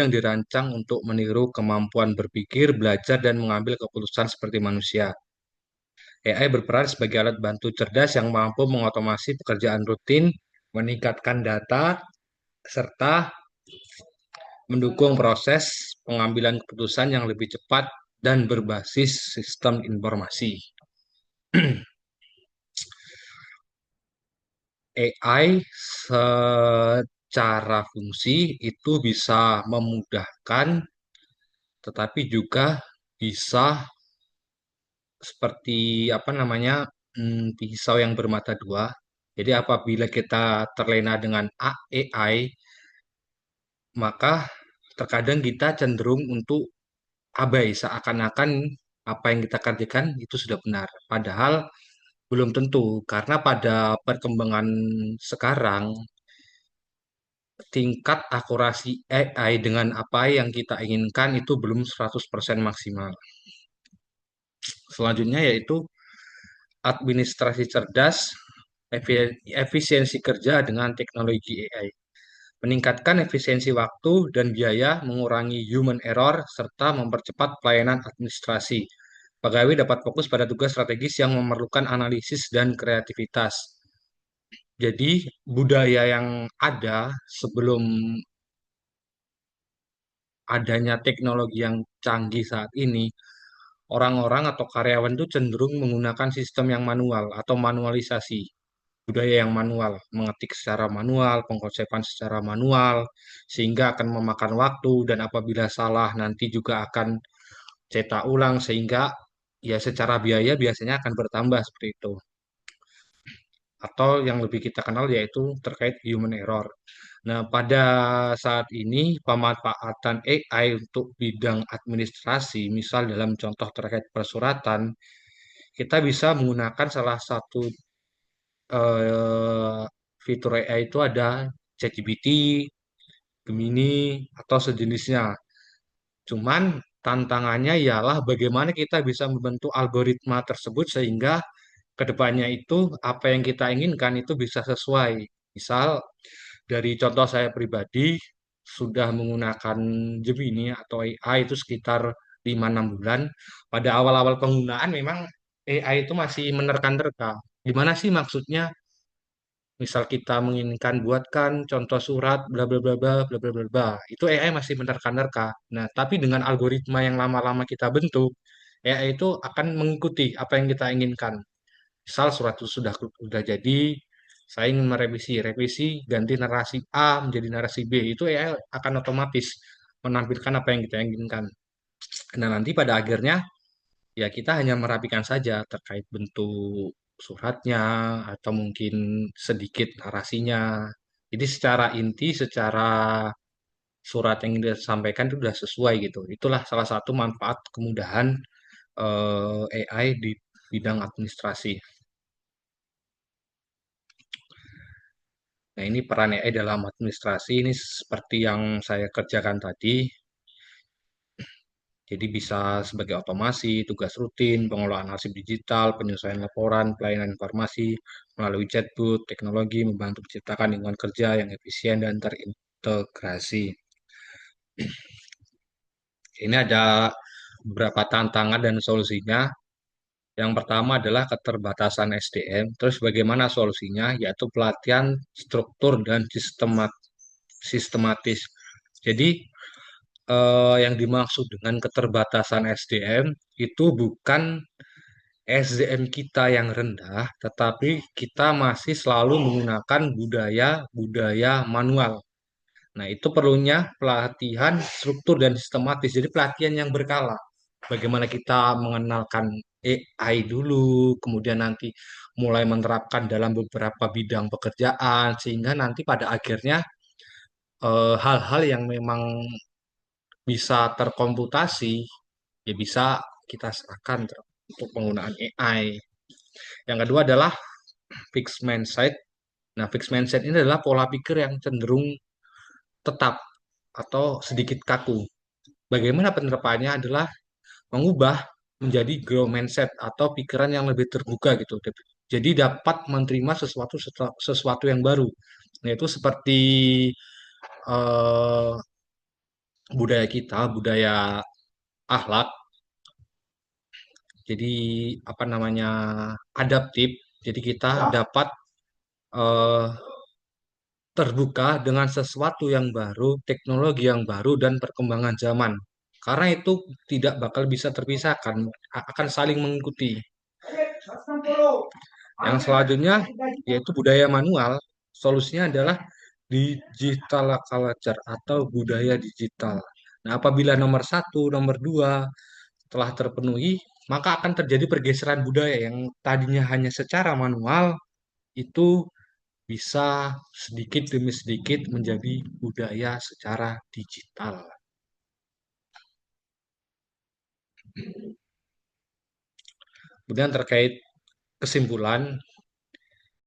yang dirancang untuk meniru kemampuan berpikir, belajar, dan mengambil keputusan seperti manusia. AI berperan sebagai alat bantu cerdas yang mampu mengotomasi pekerjaan rutin, meningkatkan data, serta mendukung proses pengambilan keputusan yang lebih cepat dan berbasis sistem informasi. AI secara fungsi itu bisa memudahkan, tetapi juga bisa seperti apa namanya pisau yang bermata dua. Jadi apabila kita terlena dengan AI, maka terkadang kita cenderung untuk abai seakan-akan apa yang kita kerjakan itu sudah benar. Padahal belum tentu, karena pada perkembangan sekarang tingkat akurasi AI dengan apa yang kita inginkan itu belum 100% maksimal. Selanjutnya yaitu administrasi cerdas, efisiensi kerja dengan teknologi AI. Meningkatkan efisiensi waktu dan biaya, mengurangi human error, serta mempercepat pelayanan administrasi. Pegawai dapat fokus pada tugas strategis yang memerlukan analisis dan kreativitas. Jadi, budaya yang ada sebelum adanya teknologi yang canggih saat ini, orang-orang atau karyawan itu cenderung menggunakan sistem yang manual atau manualisasi. Budaya yang manual, mengetik secara manual, pengkonsepan secara manual, sehingga akan memakan waktu dan apabila salah nanti juga akan cetak ulang sehingga ya secara biaya biasanya akan bertambah seperti itu. Atau yang lebih kita kenal yaitu terkait human error. Nah, pada saat ini pemanfaatan AI untuk bidang administrasi, misal dalam contoh terkait persuratan, kita bisa menggunakan salah satu eh, fitur AI itu ada ChatGPT, Gemini, atau sejenisnya. Cuman tantangannya ialah bagaimana kita bisa membentuk algoritma tersebut sehingga kedepannya itu apa yang kita inginkan itu bisa sesuai. Misal dari contoh saya pribadi sudah menggunakan Gemini atau AI itu sekitar 5-6 bulan. Pada awal-awal penggunaan memang AI itu masih menerka-nerka. Gimana sih maksudnya? Misal kita menginginkan buatkan contoh surat bla bla bla bla bla bla bla bla. Itu AI masih menerka-nerka. Nah, tapi dengan algoritma yang lama-lama kita bentuk, AI itu akan mengikuti apa yang kita inginkan. Misal surat itu sudah jadi, saya ingin merevisi, revisi ganti narasi A menjadi narasi B. Itu AI akan otomatis menampilkan apa yang kita inginkan. Nah, nanti pada akhirnya ya kita hanya merapikan saja terkait bentuk suratnya atau mungkin sedikit narasinya. Jadi secara inti, secara surat yang ingin disampaikan itu sudah sesuai gitu. Itulah salah satu manfaat kemudahan AI di bidang administrasi. Nah, ini peran AI dalam administrasi ini seperti yang saya kerjakan tadi. Jadi bisa sebagai otomasi, tugas rutin, pengelolaan arsip digital, penyesuaian laporan, pelayanan informasi melalui chatbot, teknologi membantu menciptakan lingkungan kerja yang efisien dan terintegrasi. Ini ada beberapa tantangan dan solusinya. Yang pertama adalah keterbatasan SDM. Terus bagaimana solusinya? Yaitu pelatihan struktur dan sistematis. Jadi yang dimaksud dengan keterbatasan SDM itu bukan SDM kita yang rendah, tetapi kita masih selalu menggunakan budaya-budaya manual. Nah, itu perlunya pelatihan struktur dan sistematis. Jadi pelatihan yang berkala. Bagaimana kita mengenalkan AI dulu, kemudian nanti mulai menerapkan dalam beberapa bidang pekerjaan, sehingga nanti pada akhirnya hal-hal yang memang bisa terkomputasi, ya bisa kita serahkan untuk penggunaan AI. Yang kedua adalah fixed mindset. Nah, fixed mindset ini adalah pola pikir yang cenderung tetap atau sedikit kaku. Bagaimana penerapannya adalah mengubah menjadi grow mindset atau pikiran yang lebih terbuka gitu. Jadi dapat menerima sesuatu yang baru. Yaitu seperti eh, budaya kita, budaya akhlak, jadi apa namanya adaptif. Jadi kita dapat eh, terbuka dengan sesuatu yang baru, teknologi yang baru, dan perkembangan zaman. Karena itu tidak bakal bisa terpisahkan, akan saling mengikuti. Yang selanjutnya yaitu budaya manual. Solusinya adalah digital culture atau budaya digital. Nah, apabila nomor satu, nomor dua telah terpenuhi, maka akan terjadi pergeseran budaya yang tadinya hanya secara manual itu bisa sedikit demi sedikit menjadi budaya secara digital. Kemudian terkait kesimpulan,